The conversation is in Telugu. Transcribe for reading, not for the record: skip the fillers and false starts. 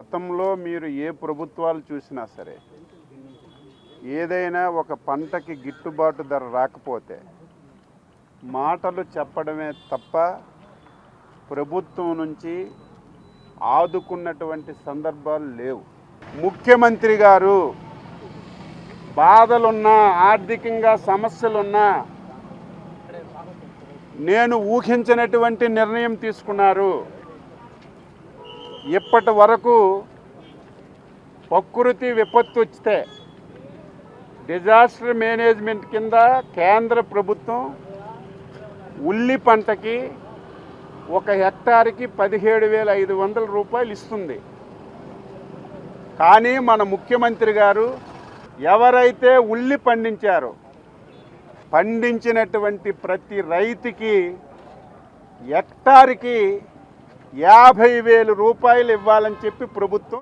గతంలో మీరు ఏ ప్రభుత్వాలు చూసినా సరే ఏదైనా ఒక పంటకి గిట్టుబాటు ధర రాకపోతే మాటలు చెప్పడమే తప్ప ప్రభుత్వం నుంచి ఆదుకున్నటువంటి సందర్భాలు లేవు. ముఖ్యమంత్రి గారు బాధలున్నా ఆర్థికంగా సమస్యలున్నా నేను ఊహించినటువంటి నిర్ణయం తీసుకున్నారు. ఇప్పటి వరకు ప్రకృతి విపత్తు వస్తే డిజాస్టర్ మేనేజ్మెంట్ కింద కేంద్ర ప్రభుత్వం ఉల్లి పంటకి ఒక హెక్టార్కి 17,500 రూపాయలు ఇస్తుంది. కానీ మన ముఖ్యమంత్రి గారు ఎవరైతే ఉల్లి పండించారో పండించినటువంటి ప్రతి రైతుకి హెక్టార్కి 50,000 రూపాయలు ఇవ్వాలని చెప్పి ప్రభుత్వం